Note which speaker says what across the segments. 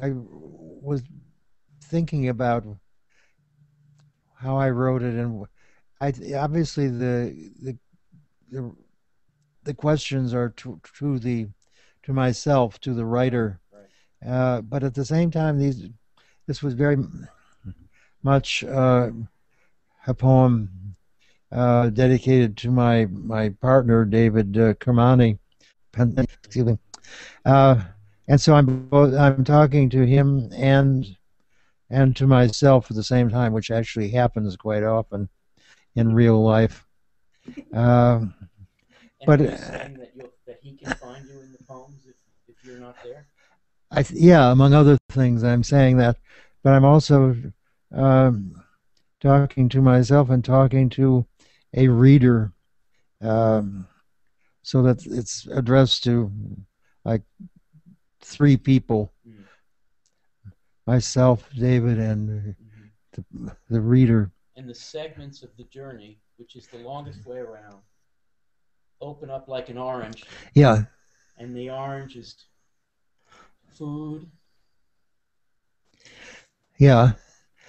Speaker 1: I was thinking about how I wrote it, and obviously the, the questions are to myself, to the writer, but at the same time, this was very much a poem dedicated to my partner David Kermani. Excuse me. And so I'm talking to him and to myself at the same time, which actually happens quite often in real life.
Speaker 2: And but are you saying that he can find you in the poems if you're not there?
Speaker 1: Yeah, among other things, I'm saying that, but I'm also talking to myself and talking to a reader, so that it's addressed to like three people: myself, David, and the reader.
Speaker 2: And the segments of the journey, which is the longest way around, open up like an orange.
Speaker 1: Yeah.
Speaker 2: And the orange is food.
Speaker 1: Yeah.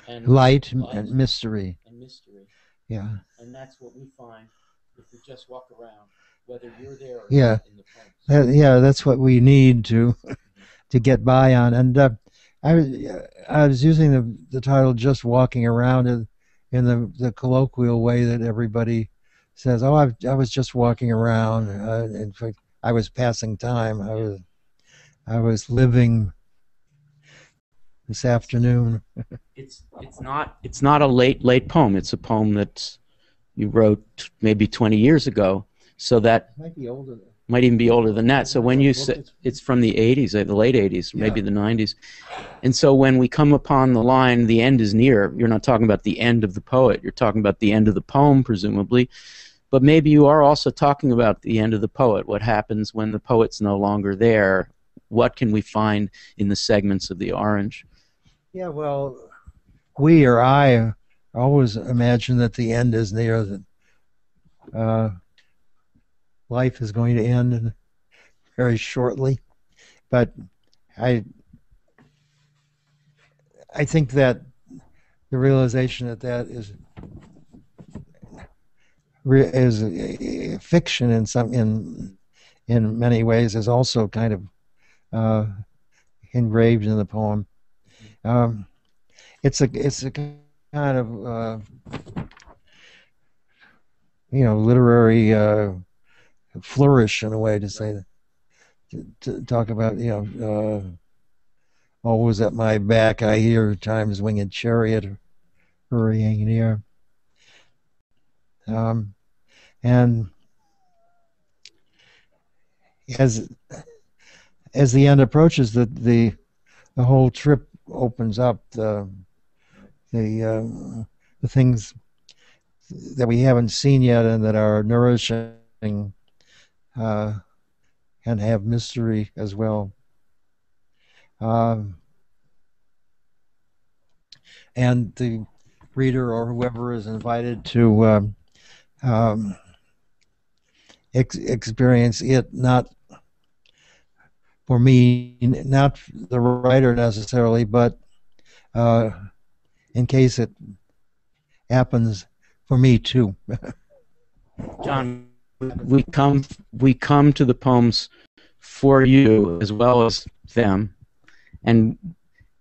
Speaker 1: And light and mystery.
Speaker 2: And mystery.
Speaker 1: Yeah.
Speaker 2: And that's what we find if we just walk around, whether you're there or
Speaker 1: yeah.
Speaker 2: not in the poems.
Speaker 1: Yeah, that's what we need to get by on. And I was using the title "Just Walking Around" in the colloquial way that everybody says, "Oh, I was just walking around." In fact, I was passing time. I was living this afternoon.
Speaker 2: It's not a late poem. It's a poem that you wrote maybe 20 years ago. So that
Speaker 1: might be older.
Speaker 2: Might even be older than that. So when you say it's from the 80s, the late 80s, maybe the 90s. And so when we come upon the line, the end is near, you're not talking about the end of the poet. You're talking about the end of the poem, presumably. But maybe you are also talking about the end of the poet. What happens when the poet's no longer there? What can we find in the segments of the orange?
Speaker 1: Yeah, well, we or I always imagine that the end is near, that life is going to end very shortly. But I think that the realization that is fiction in many ways is also kind of engraved in the poem. It's a kind of literary flourish, in a way, to say that, to talk about always at my back I hear time's winged chariot hurrying near. And as the end approaches, the whole trip opens up. The things that we haven't seen yet and that are nourishing and have mystery as well. And the reader or whoever is invited to experience it, not for me, not the writer necessarily, but in case it happens for me too.
Speaker 2: John, we come to the poems for you as well as them, and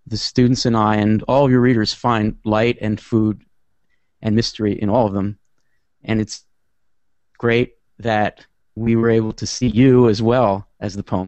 Speaker 2: the students and I and all of your readers find light and food and mystery in all of them, and it's great that we were able to see you as well as the poem.